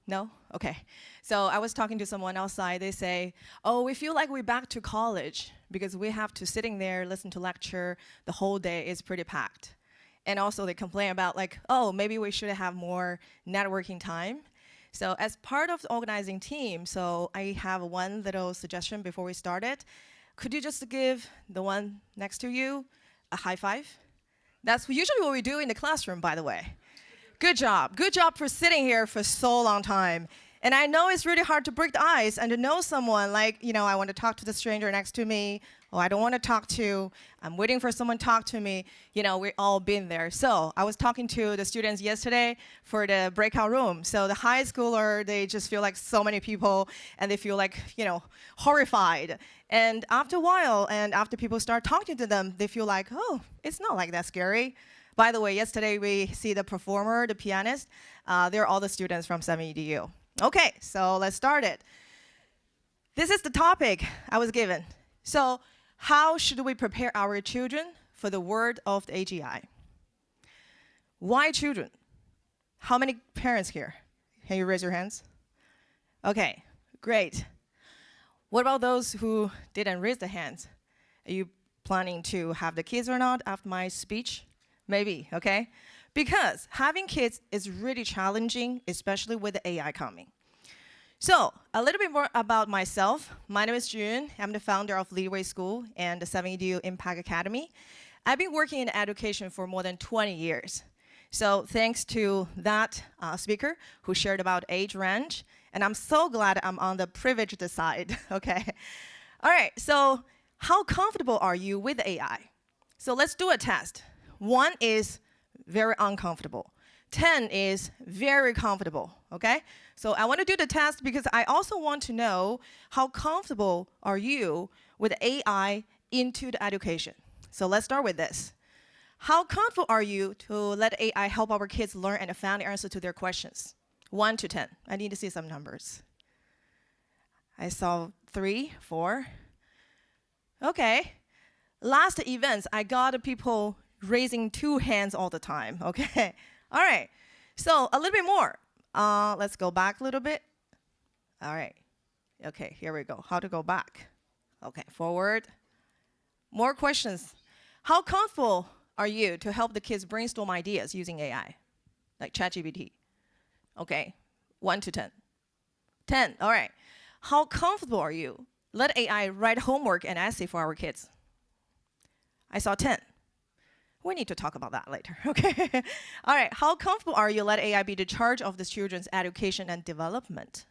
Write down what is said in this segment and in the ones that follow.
No? Okay. So I was talking to someone outside. They say, oh, we feel like we're back to college because we have to sitting there, listen to lecture the whole day is pretty packed. And also they complain about like, oh, maybe we should have more networking time. So as part of the organizing team, so I have one little suggestion before we started. Could you just give the one next to you a high five? That's usually what we do in the classroom, by the way. Good job. Good job for sitting here for so long time. And I know it's really hard to break the ice and to know someone like, I want to talk to the stranger next to me, or I don't want to talk to, I'm waiting for someone to talk to me. We've all been there. So I was talking to the students yesterday for the breakout room. So the high schooler, they just feel like so many people, and they feel like, horrified. And after a while, and after people start talking to them, they feel like, oh, it's not like that scary. By the way, yesterday we see the performer, the pianist. They're all the students from 7EDU. Okay, so let's start it. This is the topic I was given. So how should we prepare our children for the world of the AGI? Why children? How many parents here? Can you raise your hands? Okay, great. What about those who didn't raise their hands? Are you planning to have the kids or not after my speech? Maybe, okay? Because having kids is really challenging, especially with the AI coming. So, a little bit more about myself. My name is Jun. I'm the founder of Leeway School and the 7EDU Impact Academy. I've been working in education for more than 20 years. So, thanks to that speaker who shared about age range, and I'm so glad I'm on the privileged side, okay? All right, so how comfortable are you with AI? So, let's do a test. 1 is very uncomfortable. 10 is very comfortable, okay? So I want to do the test because I also want to know how comfortable are you with AI into the education. So let's start with this. How comfortable are you to let AI help our kids learn and find the answer to their questions? 1 to 10. I need to see some numbers. I saw 3, 4. Okay. Last events, I got people raising 2 hands all the time, okay? All right, so a little bit more. Let's go back a little bit. All right, okay, here we go. How to go back? Okay, forward. More questions. How comfortable are you to help the kids brainstorm ideas using AI, like ChatGPT? Okay, 1 to 10. 10, all right. How comfortable are you? Let AI write homework and essay for our kids. I saw 10. We need to talk about that later, okay? All right, how comfortable are you let AI be the charge of the children's education and development?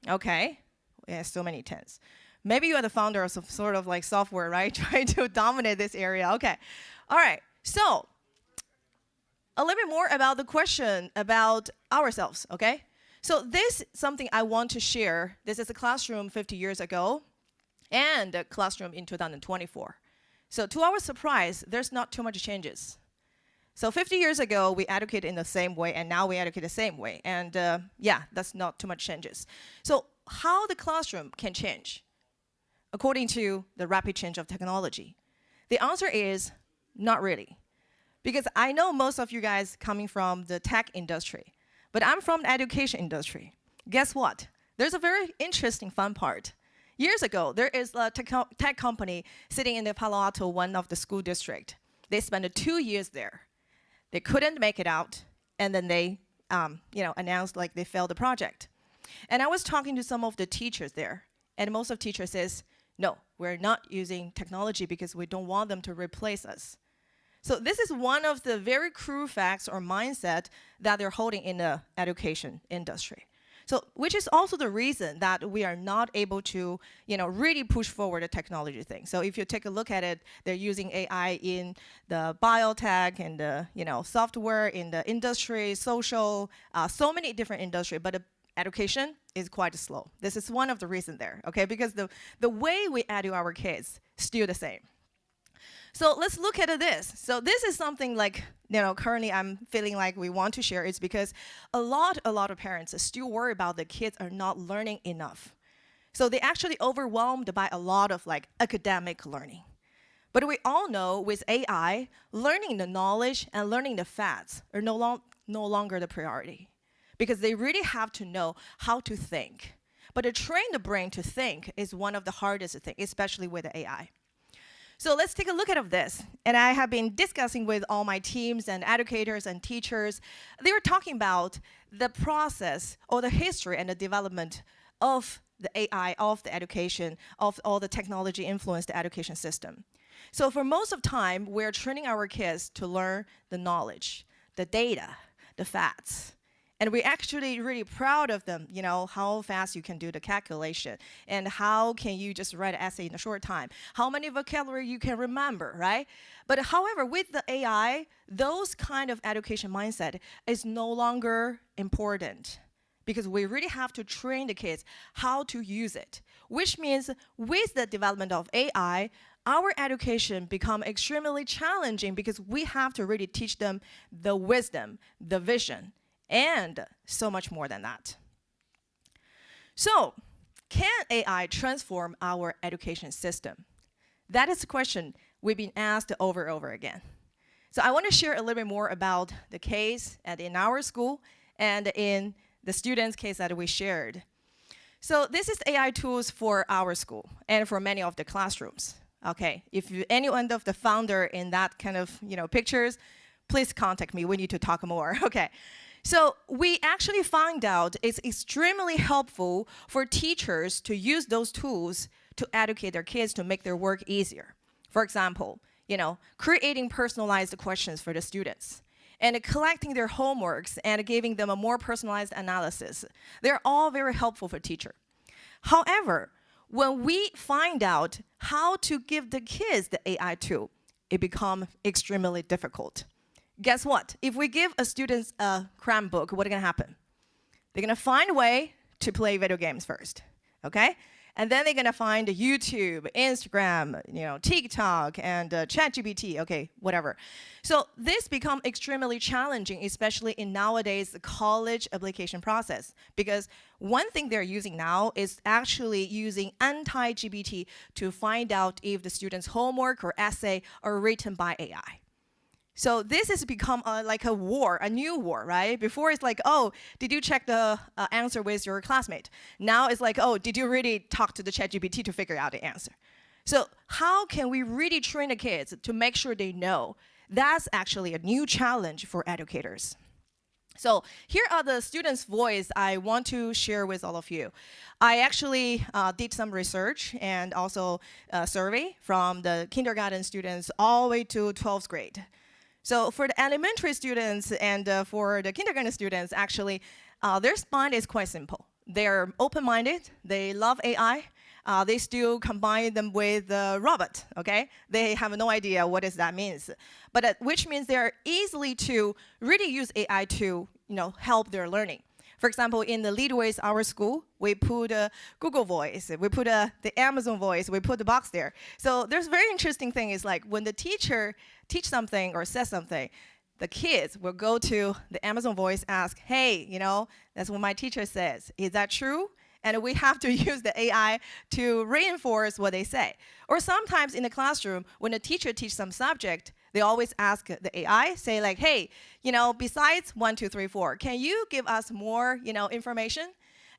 Okay, yeah, so many 10s. Maybe you are the founder of some sort of like software, right? Trying to dominate this area, okay. All right, so a little bit more about the question about ourselves, okay? So this is something I want to share. This is a classroom 50 years ago and a classroom in 2024. So to our surprise, there's not too much changes. So 50 years ago, we educated in the same way, and now we educate the same way. And yeah, that's not too much changes. So how the classroom can change according to the rapid change of technology? The answer is not really. Because I know most of you guys coming from the tech industry, but I'm from the education industry. Guess what? There's a very interesting fun part. Years ago, there is a tech company sitting in the Palo Alto, one of the school district. They spent 2 years there. They couldn't make it out, and then they announced like they failed the project. And I was talking to some of the teachers there, and most of the teachers says, no, we're not using technology because we don't want them to replace us. So this is one of the very cruel facts or mindset that they're holding in the education industry. So, which is also the reason that we are not able to, really push forward the technology thing. So if you take a look at it, they're using AI in the biotech and the, software, in the industry, social, so many different industry, but the education is quite slow. This is one of the reasons there, okay? Because the way we edu our kids still the same. So let's look at this. So this is something like, currently I'm feeling like we want to share. It's because a lot of parents still worry about the kids are not learning enough. So they actually overwhelmed by a lot of like academic learning. But we all know with AI, learning the knowledge and learning the facts are no longer the priority. because they really have to know how to think. But to train the brain to think is one of the hardest things, especially with the AI. So let's take a look at this. And I have been discussing with all my teams and educators and teachers. They were talking about the process or the history and the development of the AI, of the education, of all the technology influenced education system. So for most of time, we're training our kids to learn the knowledge, the data, the facts. And we're actually really proud of them, how fast you can do the calculation, and how can you just write an essay in a short time, how many vocabulary you can remember, right? But however, with the AI, those kind of education mindset is no longer important, because we really have to train the kids how to use it, which means with the development of AI, our education become extremely challenging, because we have to really teach them the wisdom, the vision, and so much more than that. So, can AI transform our education system? That is a question we've been asked over and over again. So I want to share a little bit more about the case in our school and in the students' case that we shared. So this is AI tools for our school and for many of the classrooms. Okay, if any one of the founder in that kind of pictures, please contact me. We need to talk more. Okay. So we actually found out it's extremely helpful for teachers to use those tools to educate their kids to make their work easier. For example, creating personalized questions for the students and collecting their homeworks and giving them a more personalized analysis. They're all very helpful for teacher. However, when we find out how to give the kids the AI tool, it becomes extremely difficult. Guess what? If we give a student a cram book, what's going to happen? They're going to find a way to play video games first, okay? And then they're going to find YouTube, Instagram, TikTok, and ChatGPT, okay, whatever. So this becomes extremely challenging, especially in nowadays college application process, because one thing they're using now is actually using anti-GPT to find out if the student's homework or essay are written by AI. So this has become like a war, a new war, right? Before it's like, oh, did you check the answer with your classmate? Now it's like, oh, did you really talk to the ChatGPT to figure out the answer? So how can we really train the kids to make sure they know? That's actually a new challenge for educators. So here are the students' voice I want to share with all of you. I actually did some research and also a survey from the kindergarten students all the way to 12th grade. So for the elementary students and for the kindergarten students, actually, their mind is quite simple. They're open-minded. They love AI. They still combine them with robot, okay? They have no idea what that means. But which means they're easily to really use AI to help their learning. For example, in the Leadways, our school, we put Google Voice, we put the Amazon Voice, we put the box there. So there's a very interesting thing is like when the teacher teach something or says something, the kids will go to the Amazon Voice, ask, hey, that's what my teacher says. Is that true? And we have to use the AI to reinforce what they say. Or sometimes in the classroom, when a teacher teaches some subject, they always ask the AI, say like, hey, besides 1, 2, 3, 4, can you give us more, information?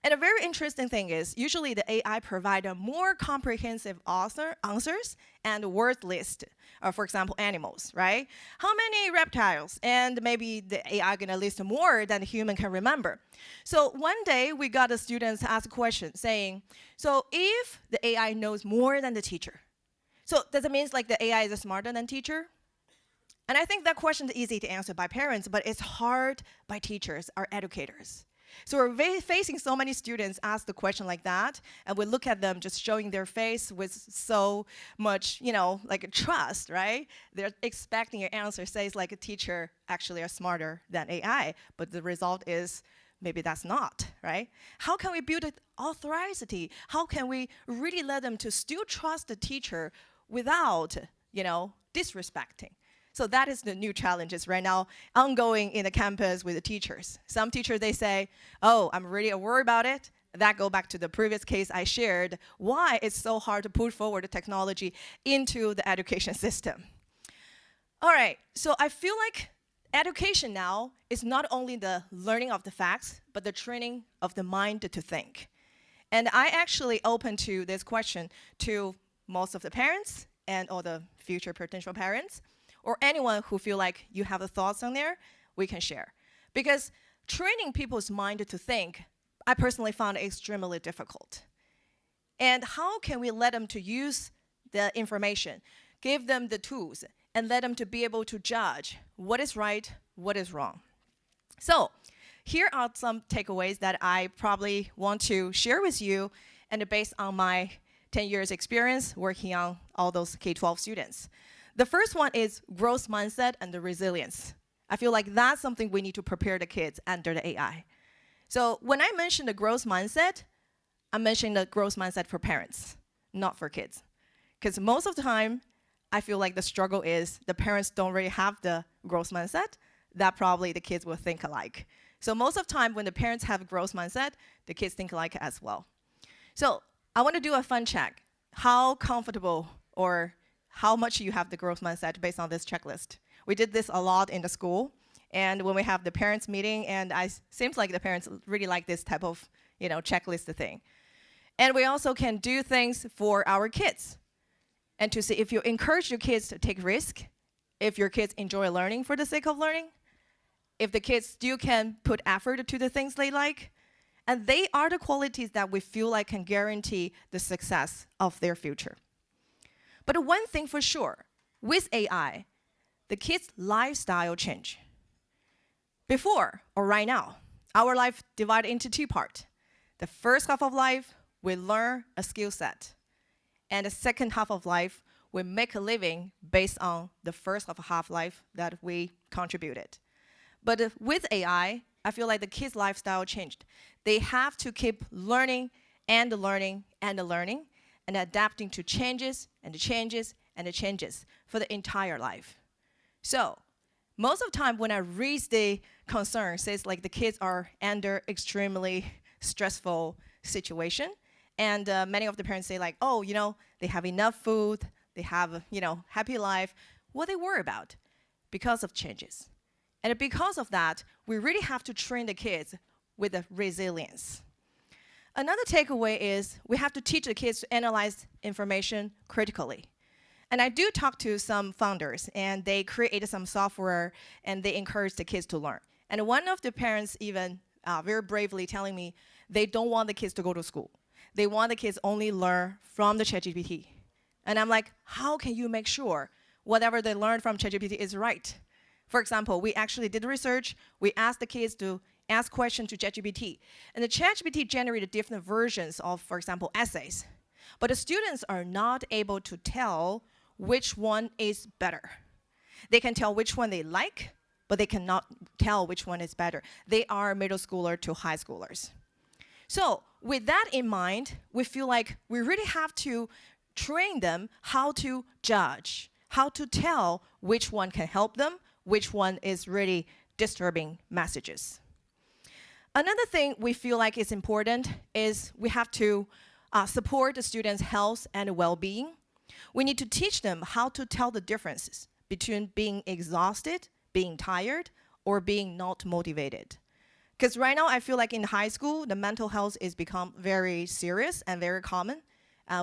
And a very interesting thing is, usually the AI provide a more comprehensive answers and word list. For example, animals, right? How many reptiles? And maybe the AI gonna list more than the human can remember. So one day we got the students ask a question saying, so if the AI knows more than the teacher, so does it mean like the AI is smarter than teacher? And I think that question is easy to answer by parents, but it's hard by teachers or educators. So we're facing so many students ask the question like that, and we look at them just showing their face with so much, like a trust, right? They're expecting your answer says like a teacher actually are smarter than AI, but the result is maybe that's not, right? How can we build authority? How can we really let them to still trust the teacher without, disrespecting? So that is the new challenges right now ongoing in the campus with the teachers. Some teachers, they say, oh, I'm really worried about it. That go back to the previous case I shared, why it's so hard to put forward the technology into the education system. All right, so I feel like education now is not only the learning of the facts, but the training of the mind to think. And I actually open to this question to most of the parents and all the future potential parents, or anyone who feel like you have the thoughts on there, we can share. Because training people's mind to think, I personally found extremely difficult. And how can we let them to use the information, give them the tools, and let them to be able to judge what is right, what is wrong? So here are some takeaways that I probably want to share with you, and based on my 10 years experience working on all those K-12 students. The first one is growth mindset and the resilience. I feel like that's something we need to prepare the kids under the AI. So when I mention the growth mindset, I'm mentioning the growth mindset for parents, not for kids. Because most of the time, I feel like the struggle is the parents don't really have the growth mindset, that probably the kids will think alike. So most of the time when the parents have a growth mindset, the kids think alike as well. So I want to do a fun check. How comfortable or how much you have the growth mindset based on this checklist. We did this a lot in the school, and when we have the parents meeting, and seems like the parents really like this type of checklist thing. And we also can do things for our kids, and to see if you encourage your kids to take risk, if your kids enjoy learning for the sake of learning, if the kids still can put effort to the things they like, and they are the qualities that we feel like can guarantee the success of their future. But one thing for sure, with AI, the kids' lifestyle change. Before, or right now, our life divided into two parts. The first half of life, we learn a skill set. And the second half of life, we make a living based on the first half life that we contributed. But with AI, I feel like the kids' lifestyle changed. They have to keep learning and learning and learning, and adapting to changes and the changes and the changes for the entire life. So most of the time when I raise the concern, says like the kids are under extremely stressful situation, and many of the parents say like, oh, they have enough food, they have happy life. What they worry about? Because of changes. And because of that, we really have to train the kids with the resilience. Another takeaway is we have to teach the kids to analyze information critically. And I do talk to some founders, and they created some software, and they encourage the kids to learn. And one of the parents even very bravely telling me they don't want the kids to go to school. They want the kids only learn from the ChatGPT. And I'm like, how can you make sure whatever they learn from ChatGPT is right? For example, we actually did research. We asked the kids to ask questions to ChatGPT. And the ChatGPT generated different versions of, for example, essays. But the students are not able to tell which one is better. They can tell which one they like, but they cannot tell which one is better. They are middle schooler to high schoolers. So with that in mind, we feel like we really have to train them how to judge, how to tell which one can help them, which one is really disturbing messages. Another thing we feel like is important is we have to support the students' health and well-being. We need to teach them how to tell the differences between being exhausted, being tired, or being not motivated. Because right now, I feel like in high school, the mental health is become very serious and very common.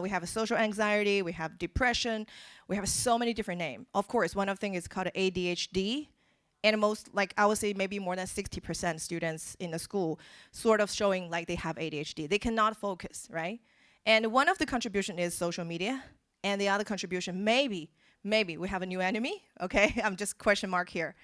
We have a social anxiety, we have depression, we have so many different names. Of course, one of the things is called ADHD. And most, like I would say maybe more than 60% students in the school sort of showing like they have ADHD. They cannot focus, right? And one of the contribution is social media. And the other contribution, maybe we have a new enemy, okay? I'm just question mark here.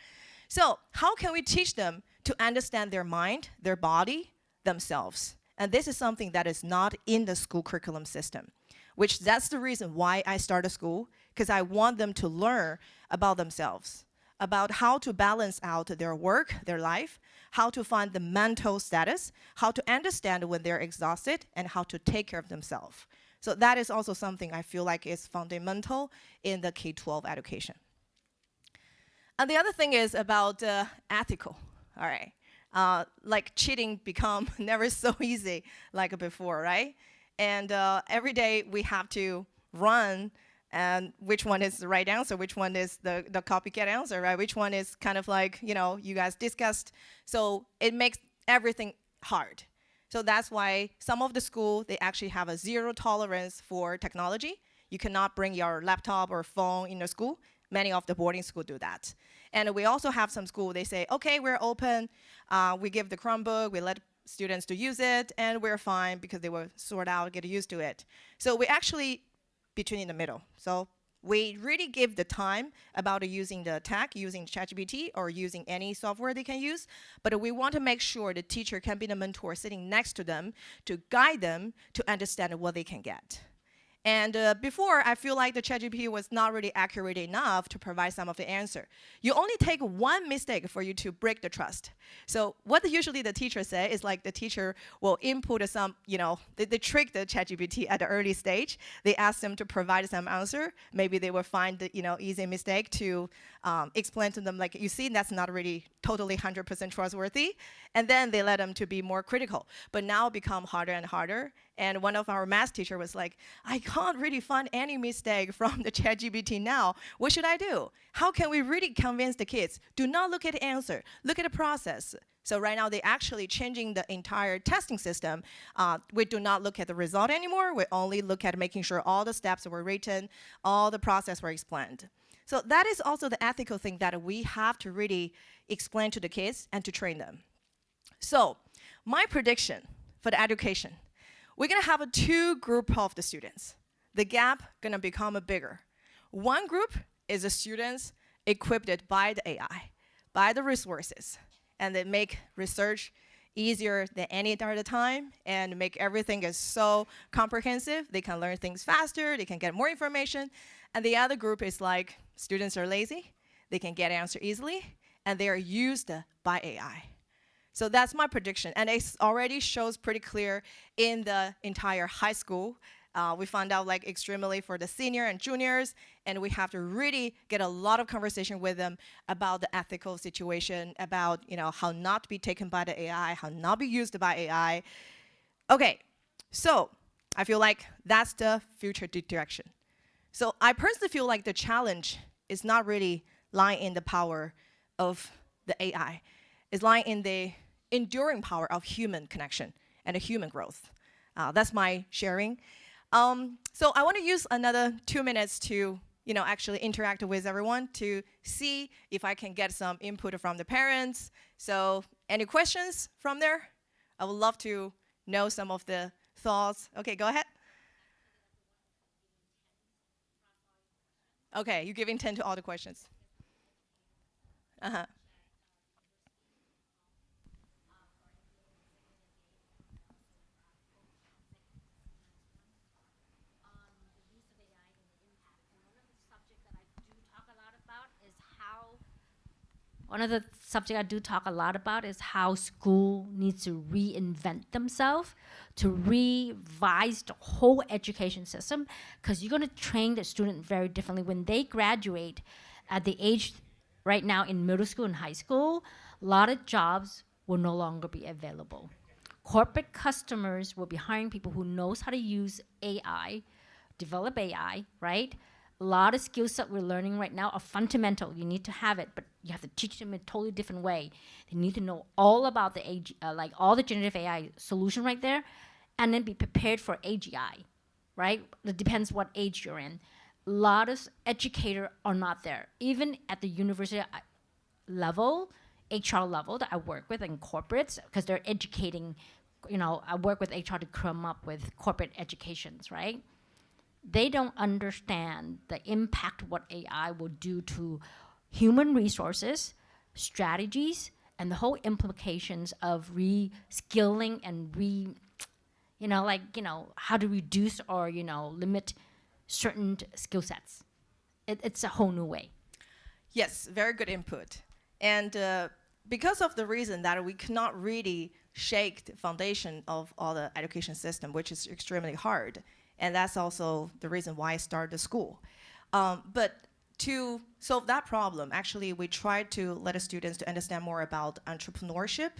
So how can we teach them to understand their mind, their body, themselves? And this is something that is not in the school curriculum system, which that's the reason why I started school, because I want them to learn about themselves, about how to balance out their work, their life, how to find the mental status, how to understand when they're exhausted, and how to take care of themselves. So that is also something I feel like is fundamental in the K-12 education. And the other thing is about ethical, all right? Like cheating become never so easy like before, right? And every day we have to run and which one is the right answer, which one is the copycat answer, right? Which one is kind of like, you guys discussed. So it makes everything hard. So that's why some of the school, they actually have a zero tolerance for technology. You cannot bring your laptop or phone in the school. Many of the boarding schools do that. And we also have some school, they say, okay, we're open. We give the Chromebook, we let students to use it, and we're fine because they will sort out, get used to it. So we actually between in the middle. So we really give the time about using the tech, using ChatGPT, or using any software they can use. But we want to make sure the teacher can be the mentor sitting next to them to guide them to understand what they can get. And before, I feel like the ChatGPT was not really accurate enough to provide some of the answer. You only take one mistake for you to break the trust. So what usually the teacher say is like the teacher will input some, they trick the ChatGPT at the early stage. They ask them to provide some answer. Maybe they will find the easy mistake to explain to them, like, you see, that's not really totally 100% trustworthy. And then they let them to be more critical. But now become harder and harder. And one of our math teacher was like, I can't really find any mistake from the ChatGPT now. What should I do? How can we really convince the kids? Do not look at the answer, look at the process. So right now, they're actually changing the entire testing system. We do not look at the result anymore. We only look at making sure all the steps were written, all the process were explained. So that is also the ethical thing that we have to really explain to the kids and to train them. So my prediction for the education, we're going to have two groups of the students. The gap going to become bigger. One group is the students equipped by the AI, by the resources, and they make research easier than any other time and make everything is so comprehensive. They can learn things faster, they can get more information. And the other group is like students are lazy, they can get answer easily, and they are used by AI. So that's my prediction, and it already shows pretty clear in the entire high school. We found out like extremely for the senior and juniors, and we have to really get a lot of conversation with them about the ethical situation, about how not to be taken by the AI, how not be used by AI. Okay, so I feel like that's the future direction. So I personally feel like the challenge is not really lying in the power of the AI. It's lying in the enduring power of human connection and the human growth. That's my sharing. So I want to use another 2 minutes to actually interact with everyone to see if I can get some input from the parents. So any questions from there? I would love to know some of the thoughts. Okay, go ahead. Okay, you're giving 10 to all the questions. Uh-huh. One of the subjects I do talk a lot about is how school needs to reinvent themselves to revise the whole education system, because you're going to train the student very differently when they graduate at the age right now in middle school and high school. A lot of jobs will no longer be available. Corporate customers will be hiring people who knows how to use AI, develop AI, right? A lot of skills that we're learning right now are fundamental. You need to have it, but you have to teach them in a totally different way. They need to know all about the like all the generative AI solution right there, and then be prepared for AGI, right? It depends what age you're in. A lot of educators are not there. Even at the university level, HR level that I work with in corporates, because they're educating, I work with HR to come up with corporate educations, right? They don't understand the impact what AI will do to human resources, strategies, and the whole implications of re-skilling and how to reduce or, limit certain skill sets. It's a whole new way. Yes, very good input. And because of the reason that we cannot really shake the foundation of all the education system, which is extremely hard. And that's also the reason why I started the school. But to solve that problem, actually, we tried to let the students to understand more about entrepreneurship.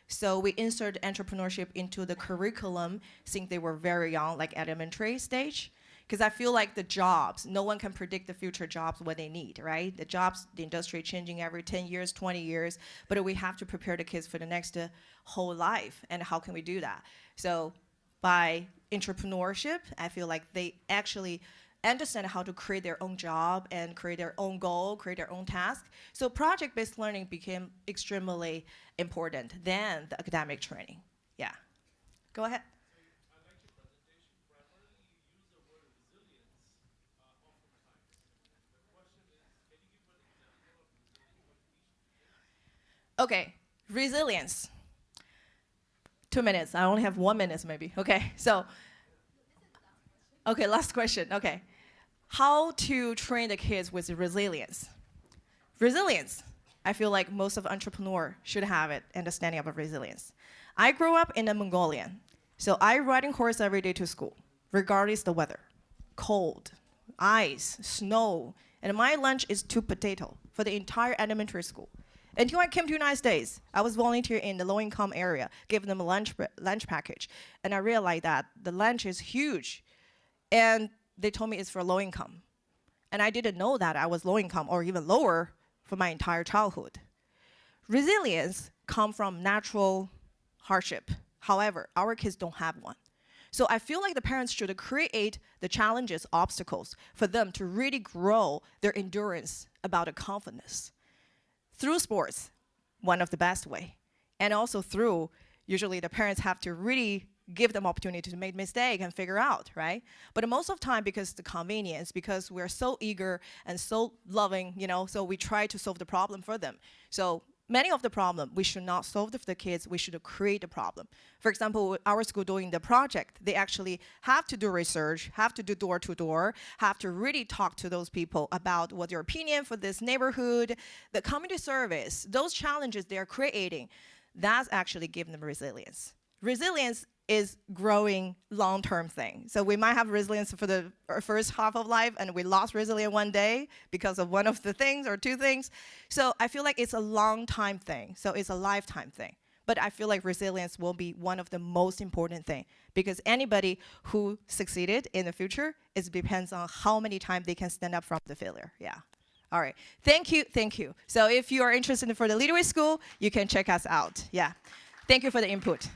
So we insert entrepreneurship into the curriculum since they were very young, like elementary stage. Because I feel like the jobs, no one can predict the future jobs, what they need, right? The jobs, the industry changing every 10 years, 20 years, but we have to prepare the kids for the next whole life, and how can we do that? So by entrepreneurship, I feel like they actually understand how to create their own job and create their own goal, create their own task. So project-based learning became extremely important than the academic training. Yeah. Go ahead. Okay, resilience. 2 minutes. I only have 1 minute maybe. Okay, so, okay, last question. Okay, how to train the kids with resilience? Resilience. I feel like most of entrepreneurs should have it, understanding about resilience. I grew up in the Mongolian, so I riding horse every day to school, regardless the weather, cold, ice, snow, and my lunch is 2 potato for the entire elementary school. Until I came to the United States, I was volunteer in the low-income area, giving them a lunch package, and I realized that the lunch is huge, and they told me it's for low income, and I didn't know that I was low income or even lower for my entire childhood. Resilience comes from natural hardship. However, our kids don't have one. So I feel like the parents should create the challenges, obstacles for them to really grow their endurance about the confidence. Through sports, one of the best way. And also through, usually the parents have to really give them opportunity to make mistake and figure out, right? But most of the time, because the convenience, because we're so eager and so loving, so we try to solve the problem for them. So many of the problem, we should not solve for the kids, we should create a problem. For example, our school doing the project, they actually have to do research, have to do door-to-door, have to really talk to those people about what their opinion for this neighborhood, the community service, those challenges they're creating, that's actually giving them resilience. Resilience is growing long-term thing. So we might have resilience for the first half of life, and we lost resilience one day because of one of the things or 2 things. So I feel like it's a long-time thing. So it's a lifetime thing. But I feel like resilience will be one of the most important thing, because anybody who succeeded in the future, it depends on how many times they can stand up from the failure. Yeah. All right. Thank you. Thank you. So if you are interested for the Leaderway School, you can check us out. Yeah. Thank you for the input.